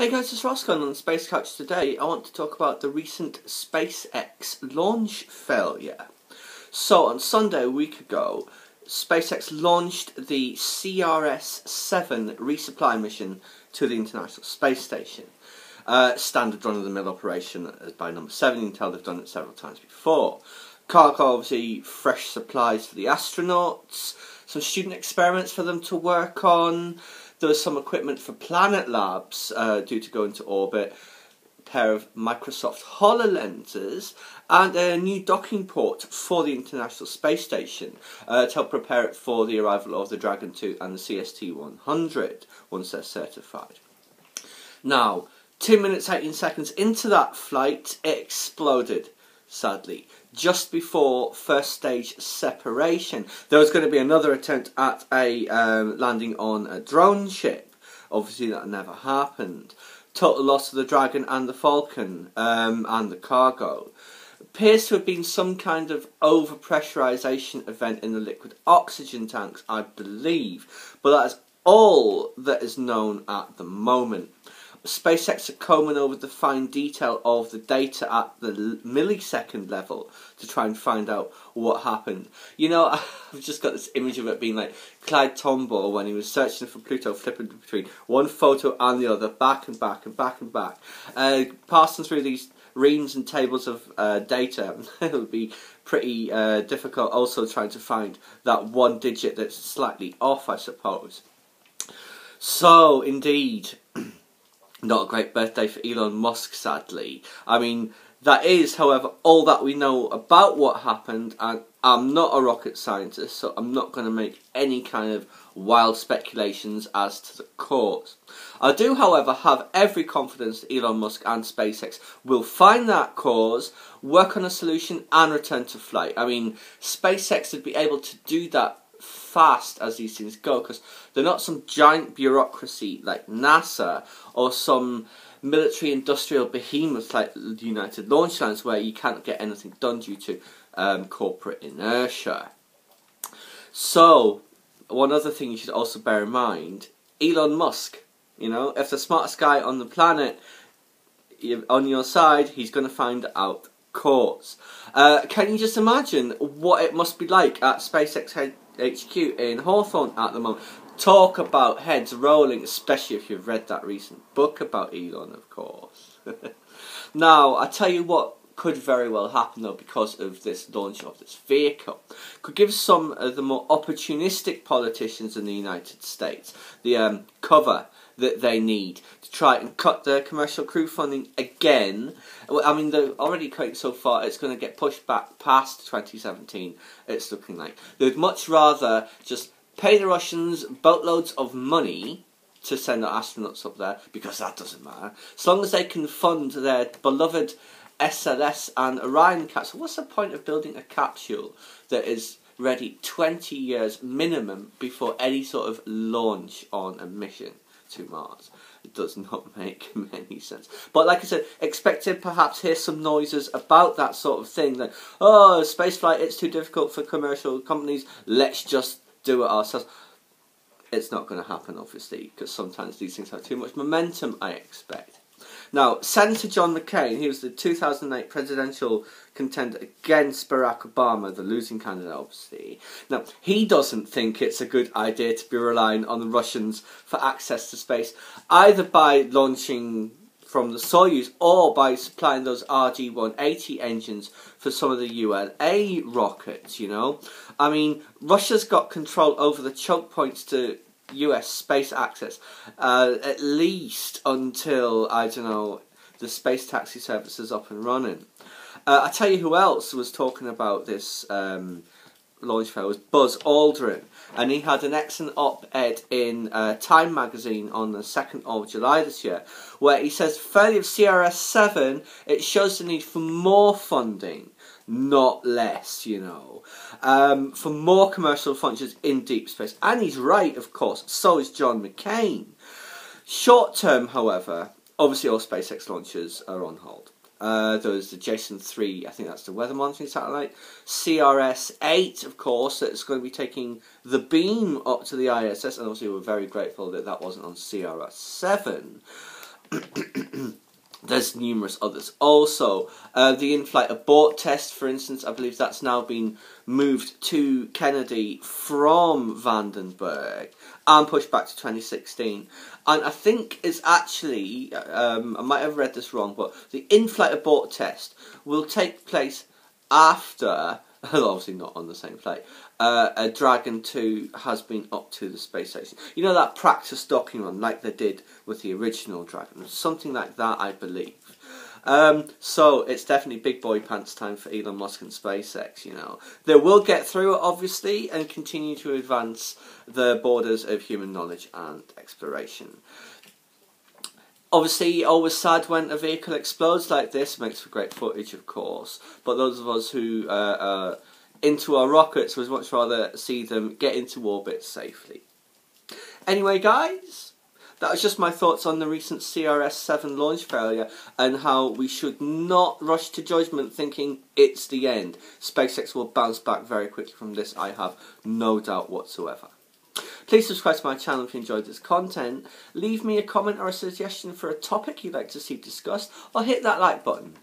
Hey guys, it's Roscoe on Space Couch. Today I want to talk about the recent SpaceX launch failure. So on Sunday, a week ago, SpaceX launched the CRS-7 resupply mission to the International Space Station. Standard run-of-the-mill operation by number 7. You can tell they've done it several times before. Cargo, obviously, fresh supplies for the astronauts, some student experiments for them to work on. There was some equipment for Planet Labs due to go into orbit, a pair of Microsoft HoloLenses, and a new docking port for the International Space Station to help prepare it for the arrival of the Dragon 2 and the CST-100 once they're certified. Now, 2 minutes 18 seconds into that flight, it exploded, sadly. Just before first stage separation, there was going to be another attempt at a landing on a drone ship. Obviously that never happened. Total loss of the Dragon and the Falcon and the cargo. Appears to have been some kind of overpressurization event in the liquid oxygen tanks, I believe. But that is all that is known at the moment. SpaceX are combing over the fine detail of the data at the millisecond level to try and find out what happened. You know, I've just got this image of it being like Clyde Tombaugh when he was searching for Pluto, flipping between one photo and the other, back and back and back and back, passing through these reams and tables of data. It would be pretty difficult also trying to find that one digit that's slightly off, I suppose. So, indeed, not a great birthday for Elon Musk, sadly. I mean, that is, however, all that we know about what happened, and I'm not a rocket scientist, so I'm not going to make any kind of wild speculations as to the cause. I do, however, have every confidence that Elon Musk and SpaceX will find that cause, work on a solution, and return to flight. I mean, SpaceX would be able to do that fast as these things go, because they're not some giant bureaucracy like NASA or some military industrial behemoth like the United Launch Lines where you can't get anything done due to corporate inertia. So, one other thing you should also bear in mind, Elon Musk, you know, if the smartest guy on the planet on your side, he's going to find out cause. Can you just imagine what it must be like at SpaceX HQ in Hawthorne at the moment? Talk about heads rolling, especially if you've read that recent book about Elon, of course. Now, I tell you what could very well happen though because of this launch of this vehicle. Could give some of the more opportunistic politicians in the United States the cover that they need to try and cut their commercial crew funding again. I mean, they're already cutting so far, it's going to get pushed back past 2017, it's looking like. They'd much rather just pay the Russians boatloads of money to send their astronauts up there, because that doesn't matter. As long as they can fund their beloved SLS and Orion capsule. What's the point of building a capsule that is ready 20 years minimum before any sort of launch on a mission to Mars? It does not make any sense. But like I said, expect to perhaps hear some noises about that sort of thing. Like, oh, spaceflight, it's too difficult for commercial companies, let's just do it ourselves. It's not going to happen, obviously, because sometimes these things have too much momentum, I expect. Now, Senator John McCain, he was the 2008 presidential contender against Barack Obama, the losing candidate, obviously. Now, he doesn't think it's a good idea to be relying on the Russians for access to space, either by launching from the Soyuz or by supplying those RG-180 engines for some of the ULA rockets, you know. I mean, Russia's got control over the choke points to US space access, at least until, I don't know, the space taxi service is up and running. I tell you who else was talking about this launch fail was Buzz Aldrin, and he had an excellent op-ed in Time magazine on the 2nd of July this year, where he says, failure of CRS-7, it shows the need for more funding, not less, you know, for more commercial functions in deep space. And he's right, of course, so is John McCain. Short term, however, obviously all SpaceX launches are on hold. There's the Jason 3, I think that's the weather monitoring satellite. CRS-8, of course, that's going to be taking the beam up to the ISS, and obviously we're very grateful that that wasn't on CRS-7. There's numerous others. Also, the in-flight abort test, for instance, I believe that's now been moved to Kennedy from Vandenberg and pushed back to 2016. And I think it's actually, I might have read this wrong, but the in-flight abort test will take place after, obviously not on the same flight, a Dragon 2 has been up to the space station. You know, that practice docking run like they did with the original Dragon? Something like that, I believe. So it's definitely big boy pants time for Elon Musk and SpaceX, you know. They will get through it, obviously, and continue to advance the borders of human knowledge and exploration. Obviously, always sad when a vehicle explodes like this. Makes for great footage, of course. But those of us who are into our rockets would much rather see them get into orbit safely. Anyway, guys, that was just my thoughts on the recent CRS-7 launch failure and how we should not rush to judgment thinking it's the end. SpaceX will bounce back very quickly from this, I have no doubt whatsoever. Please subscribe to my channel if you enjoyed this content. Leave me a comment or a suggestion for a topic you'd like to see discussed, or hit that like button.